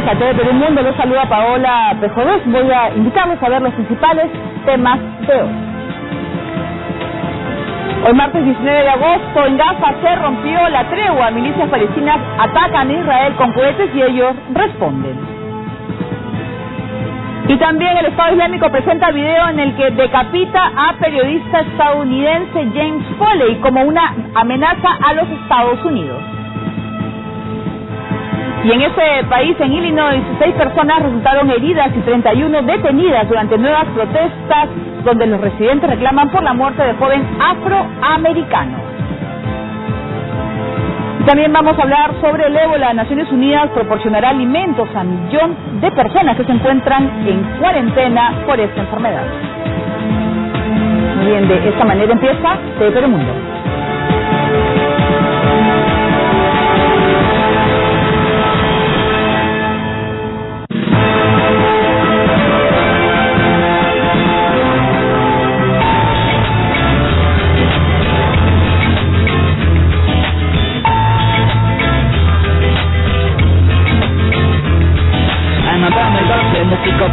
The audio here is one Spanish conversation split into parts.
a TV Perú Mundo. Los saluda Paola Pejodés. Voy a invitarlos a ver los principales temas de hoy. Hoy martes 19 de agosto en Gaza se rompió la tregua. Milicias palestinas atacan a Israel con cohetes y ellos responden. Y también el Estado Islámico presenta video en el que decapita a periodista estadounidense James Foley como una amenaza a los Estados Unidos. Y en ese país, en Illinois, 6 personas resultaron heridas y 31 detenidas durante nuevas protestas donde los residentes reclaman por la muerte de joven afroamericano. También vamos a hablar sobre el ébola. Naciones Unidas proporcionará alimentos a 1 millón de personas que se encuentran en cuarentena por esta enfermedad. Muy bien, de esta manera empieza TV Perú Mundo.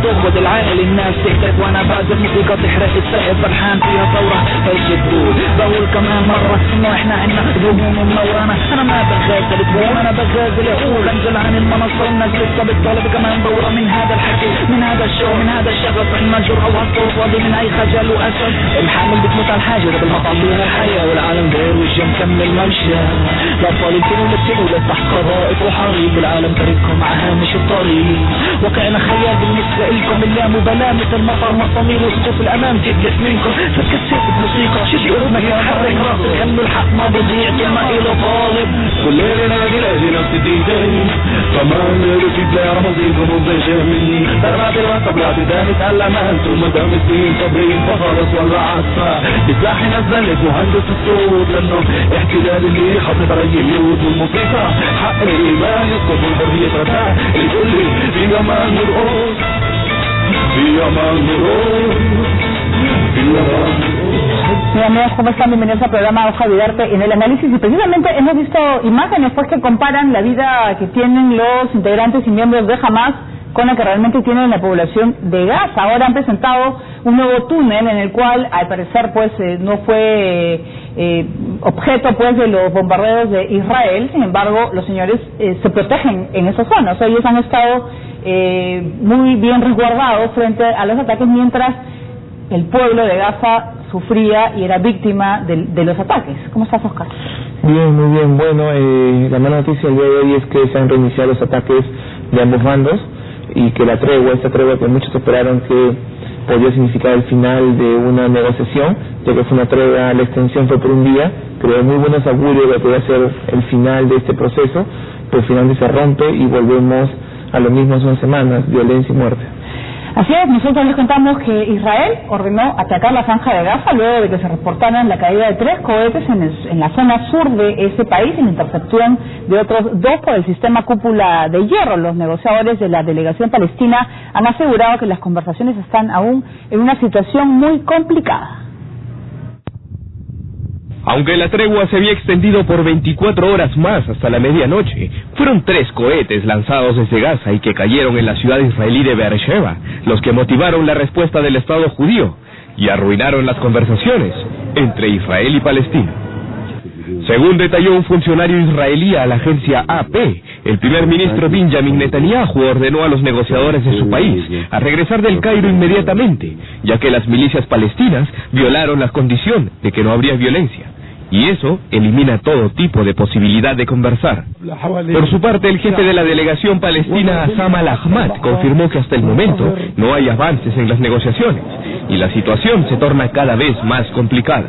تخبط العقل الناس تهتف وانا بعزف موسيقى تحرق السقف فرحان فيها ثورة ايش تقول بقول كمان مرة انه احنا عنا ذهون منورة انا ما بغازل تقول انا بغازل اقول انزل عن المنصة والناس لسه بتطالب كمان دورة من هذا الحكي من هذا الشو من هذا الشغف عنا جرأة وهالصوت فاضي من اي خجل واسد الحامل بتموت على الحاجر بالمطالب الحياة والعالم غير وجه مكمل ممشى الاطفال يبتلوا لبتلوا لفتح قضائف وحريق العالم تاركهم على هامش الطريق واقعنا خيال بالنسبة لكم اللي مبالاة مثل مطر مصامير وسقوف الامام تدلس منكم فكسيت بموسيقى شدوا اذنك يتحرك راسك خلوا الحق ما بضيع كلمة الى طالب كل ليلة نادي لاجي نفس الديتين كمان ركب لا رمزيكم وبيجي مني دربات الرطب لا تداني تعلم انتم مدام الدين صبرين فخلص ولا عصا بسلاحي نزلت مهندس الصوت لانه احتلال اللي خطط ري اليود والموسيقى حق الايمان يسقط والحرية فتاة الكل في امان القوس Mis amigos, ¿cómo están? Bienvenidos al programa Hoja de Vidarte en el análisis. Y precisamente hemos visto imágenes pues que comparan la vida que tienen los integrantes y miembros de Hamas con la que realmente tienen la población de Gaza. Ahora han presentado un nuevo túnel en el cual al parecer pues no fue objeto pues de los bombardeos de Israel. Sin embargo, los señores se protegen en esa zona. O sea, ellos han estado muy bien resguardados frente a los ataques, mientras el pueblo de Gaza sufría y era víctima de los ataques. ¿Cómo estás, Oscar? Bien, muy bien. Bueno, la mala noticia del día de hoy es que se han reiniciado los ataques de ambos bandos y que esta tregua que muchos esperaron que podía significar el final de una negociación, ya que fue una tregua, la extensión fue por un día, creó muy buenos augurios de que podía ser el final de este proceso, pero finalmente se rompe y volvemos a lo mismo hace unas semanas, violencia y muerte. Así es, nosotros les contamos que Israel ordenó atacar la franja de Gaza luego de que se reportaran la caída de 3 cohetes en la zona sur de ese país y la intercepción de otros 2 por el sistema cúpula de hierro. Los negociadores de la delegación palestina han asegurado que las conversaciones están aún en una situación muy complicada. Aunque la tregua se había extendido por 24 horas más hasta la medianoche, fueron 3 cohetes lanzados desde Gaza y que cayeron en la ciudad israelí de Beersheba, los que motivaron la respuesta del Estado judío y arruinaron las conversaciones entre Israel y Palestina. Según detalló un funcionario israelí a la agencia AP, el primer ministro Benjamin Netanyahu ordenó a los negociadores de su país a regresar del Cairo inmediatamente, ya que las milicias palestinas violaron la condición de que no habría violencia. Y eso elimina todo tipo de posibilidad de conversar. Por su parte, el jefe de la delegación palestina, Hassan al-Ahmad, confirmó que hasta el momento no hay avances en las negociaciones y la situación se torna cada vez más complicada.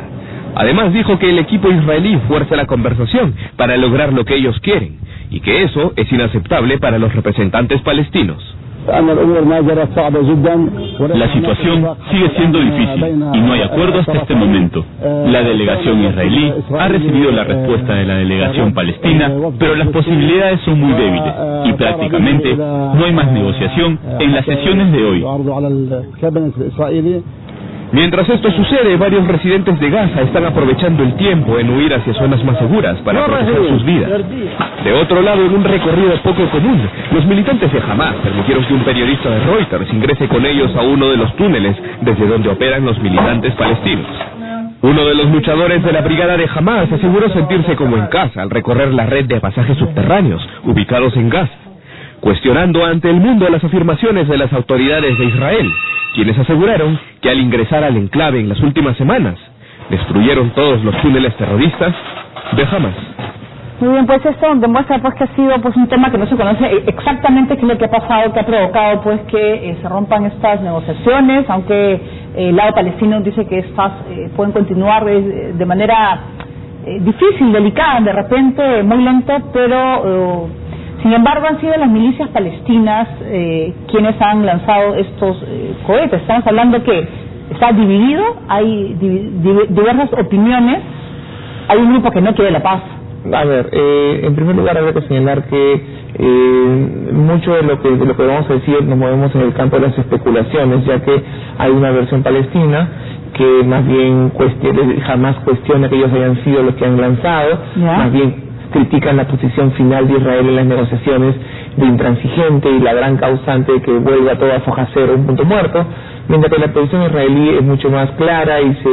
Además dijo que el equipo israelí fuerza la conversación para lograr lo que ellos quieren y que eso es inaceptable para los representantes palestinos. La situación sigue siendo difícil y no hay acuerdo hasta este momento. La delegación israelí ha recibido la respuesta de la delegación palestina, pero las posibilidades son muy débiles y prácticamente no hay más negociación en las sesiones de hoy. Mientras esto sucede, varios residentes de Gaza están aprovechando el tiempo en huir hacia zonas más seguras para proteger sus vidas. De otro lado, en un recorrido poco común, los militantes de Hamas permitieron que un periodista de Reuters ingrese con ellos a uno de los túneles desde donde operan los militantes palestinos. Uno de los luchadores de la brigada de Hamas aseguró sentirse como en casa al recorrer la red de pasajes subterráneos ubicados en Gaza, cuestionando ante el mundo las afirmaciones de las autoridades de Israel, quienes aseguraron que al ingresar al enclave en las últimas semanas, destruyeron todos los túneles terroristas de Hamas. Muy bien, pues esto demuestra pues que ha sido pues un tema que no se conoce exactamente qué es lo que ha pasado, que ha provocado pues que se rompan estas negociaciones, aunque el lado palestino dice que estas pueden continuar de manera difícil, delicada, de repente muy lento, pero sin embargo han sido las milicias palestinas quienes han lanzado estos cohetes. Estamos hablando que está dividido, hay diversas opiniones, hay un grupo que no quiere la paz. A ver, en primer lugar habría que señalar que mucho de lo que vamos a decir nos movemos en el campo de las especulaciones, ya que hay una versión palestina que más bien jamás cuestiona que ellos hayan sido los que han lanzado, más bien critican la posición final de Israel en las negociaciones de intransigente y la gran causante de que vuelva todo a foja cero, un punto muerto, mientras que la posición israelí es mucho más clara y se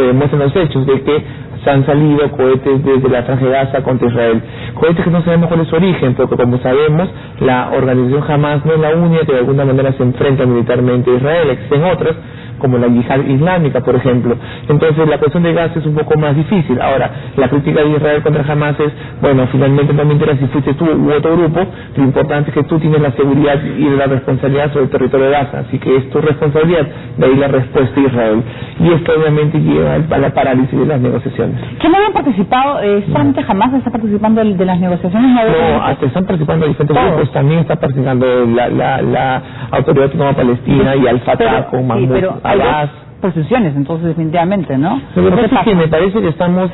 demuestran los hechos de que se han salido cohetes desde la Franja de Gaza contra Israel. Cohetes que no sabemos cuál es su origen, porque como sabemos, la organización Hamas no es la única que de alguna manera se enfrenta militarmente a Israel, existen otras, como la yihad islámica, por ejemplo. Entonces la cuestión de Gaza es un poco más difícil. Ahora, la crítica de Israel contra Hamas es, bueno, finalmente no me interesa si fuiste tú u otro grupo, lo importante es que tú tienes la seguridad y la responsabilidad sobre el territorio de Gaza, así que es tu responsabilidad, de ahí la respuesta de Israel. Y esto obviamente lleva a la parálisis de las negociaciones. ¿Qué no han participado? ¿Solamente Hamas está participando de las negociaciones? No, hasta están participando diferentes grupos, también está participando la Autoridad Autónoma Palestina y Al-Fatah con Mahmoud Abbas. Posiciones, entonces definitivamente, ¿no? Lo que pasa es que me parece que estamos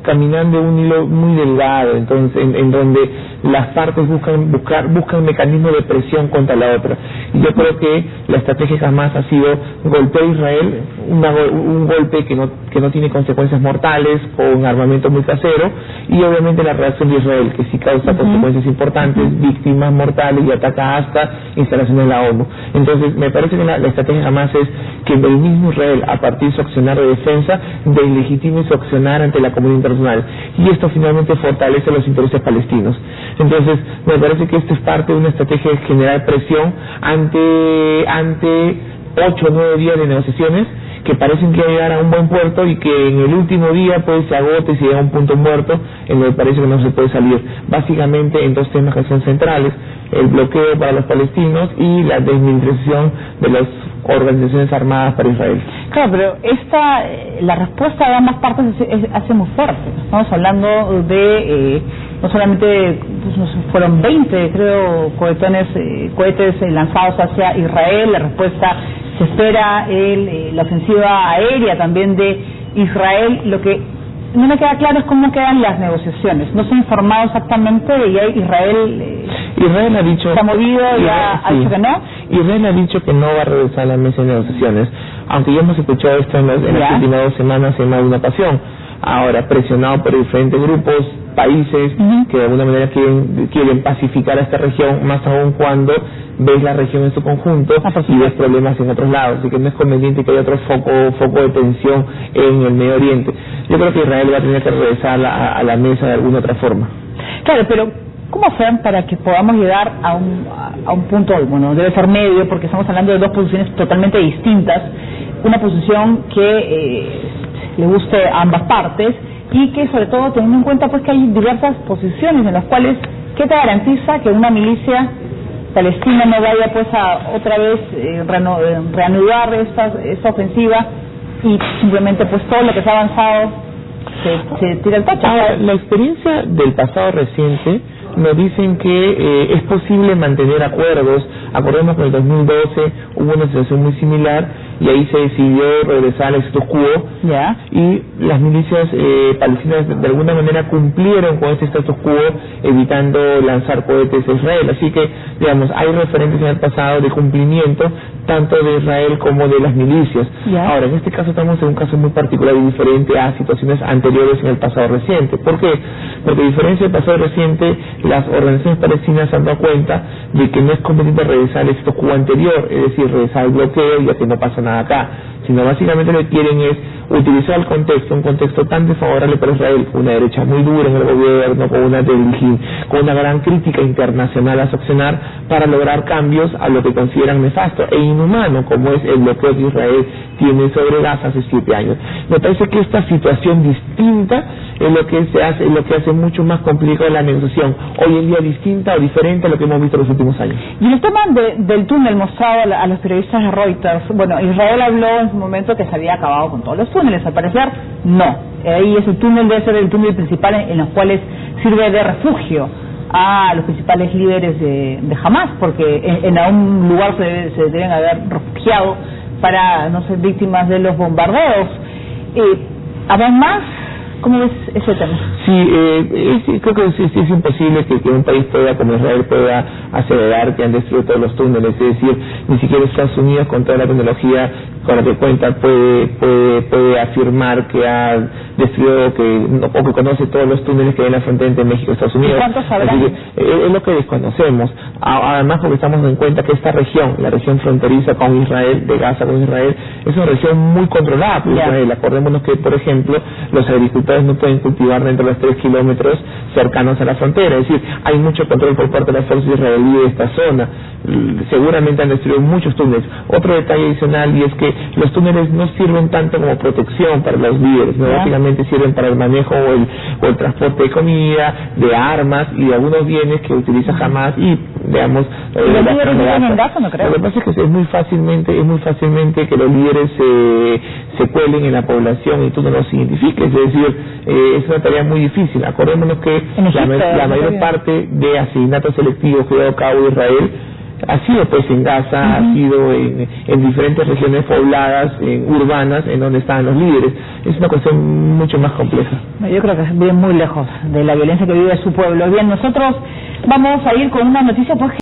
caminando un hilo muy delgado, entonces en donde las partes buscan mecanismos de presión contra la otra. Y yo creo que la estrategia jamás ha sido golpear a Israel, un golpe que no tiene consecuencias mortales, con armamento muy casero, y obviamente la reacción de Israel, que sí causa consecuencias importantes, víctimas mortales, y ataca hasta instalaciones de la ONU. Entonces me parece que la estrategia jamás es que el mismo Israel, a partir de su accionar de defensa, deslegitime su accionar ante la comunidad internacional, y esto finalmente fortalece los intereses palestinos. Entonces me parece que esto es parte de una estrategia de generar presión ante 8 o 9 días de negociaciones que parecen que llegar a un buen puerto, y que en el último día pues se agote y se llega a un punto muerto en donde parece que no se puede salir, básicamente en dos temas que son centrales: el bloqueo para los palestinos y la desmilitarización de las organizaciones armadas para Israel. Claro, pero la respuesta de ambas partes hace muy fuerte. Estamos hablando de no solamente fueron 20, creo, cohetes lanzados hacia Israel. La respuesta se espera la ofensiva aérea también de Israel. Lo que no me queda claro es cómo quedan las negociaciones. No se ha informado exactamente, y Israel ha dicho, se ha movido y ha dicho que no. Israel ha dicho que no va a regresar a la mesa de negociaciones, aunque ya hemos escuchado esto en las últimas 2 semanas en más de una ocasión. Ahora, presionado por diferentes grupos, países que de alguna manera quieren pacificar a esta región, más aún cuando ves la región en su conjunto y ves problemas en otros lados, así que no es conveniente que haya otro foco de tensión en el Medio Oriente. Yo creo que Israel va a tener que regresar a la mesa de alguna otra forma. Claro, pero ¿cómo hacer para que podamos llegar a un punto, bueno, debe ser medio, porque estamos hablando de dos posiciones totalmente distintas, una posición que le guste a ambas partes, y que sobre todo teniendo en cuenta pues que hay diversas posiciones en las cuales, ¿qué te garantiza que una milicia palestina no vaya pues a otra vez reanudar esta ofensiva, y simplemente pues todo lo que se ha avanzado se tira el tacho? Ahora, la experiencia del pasado reciente nos dicen que es posible mantener acuerdos. Acordemos que en el 2012 hubo una situación muy similar, y ahí se decidió regresar al status quo, y las milicias palestinas de alguna manera cumplieron con este status quo, evitando lanzar cohetes a Israel. Así que, digamos, hay referentes en el pasado de cumplimiento, tanto de Israel como de las milicias. Ahora, en este caso estamos en un caso muy particular y diferente a situaciones anteriores en el pasado reciente. ¿Por qué? Porque a diferencia del pasado reciente, las organizaciones palestinas se han dado cuenta de que no es conveniente regresar al éxito Cuba anterior, es decir, regresar al bloqueo y ya que no pasa nada acá, sino básicamente lo que quieren es utilizar el contexto, un contexto tan desfavorable para Israel, con una derecha muy dura en el gobierno, con una gran crítica internacional a sancionar, para lograr cambios a lo que consideran nefasto e inhumano, como es el bloqueo que Israel tiene sobre Gaza hace 7 años. Me parece que esta situación distinta es lo que hace mucho más complicada la negociación, hoy en día distinta o diferente a lo que hemos visto en los últimos años. Y el tema del túnel mostrado a los periodistas de Reuters, bueno, Israel habló en su momento que se había acabado con todos los túneles, al parecer no. Ahí ese túnel debe ser el túnel principal en los cuales sirve de refugio a los principales líderes de Hamas, porque en algún lugar se deben haber refugiado para no ser víctimas de los bombardeos. ¿Habrá más? ¿Cómo ves ese tema? Sí, creo que es imposible que un país como Israel pueda aseverar que han destruido todos los túneles, es decir, ni siquiera Estados Unidos, con toda la tecnología con la que cuenta, puede afirmar que ha destruido o que conoce todos los túneles que hay en la frontera entre México y Estados Unidos. ¿Cuántos habrá? Es lo que desconocemos, además porque estamos en cuenta que esta región, la región fronteriza con Israel, de Gaza con Israel, es una región muy controlada por Israel. Acordémonos que, por ejemplo, los agricultores no pueden cultivar dentro de los 3 kilómetros cercanos a la frontera, es decir, hay mucho control por parte de las fuerzas israelíes de esta zona. Seguramente han destruido muchos túneles. Otro detalle adicional, y es que los túneles no sirven tanto como protección para los líderes, ¿no? Básicamente sirven para el manejo o el transporte de comida, de armas y de algunos bienes que utiliza Hamas y, digamos, ¿los líderes viven en Gaza? No creo. Lo que pasa es que es muy fácilmente que los líderes se cuelen en la población y tú no los identifiques, es decir, es una tarea muy difícil. Acordémonos que la mayor parte de asesinatos selectivos que ha dado a cabo Israel ha sido pues en Gaza, ha sido en diferentes regiones pobladas, urbanas, en donde están los líderes. Es una cuestión mucho más compleja. Yo creo que viven muy lejos de la violencia que vive su pueblo. Bien, nosotros vamos a ir con una noticia pues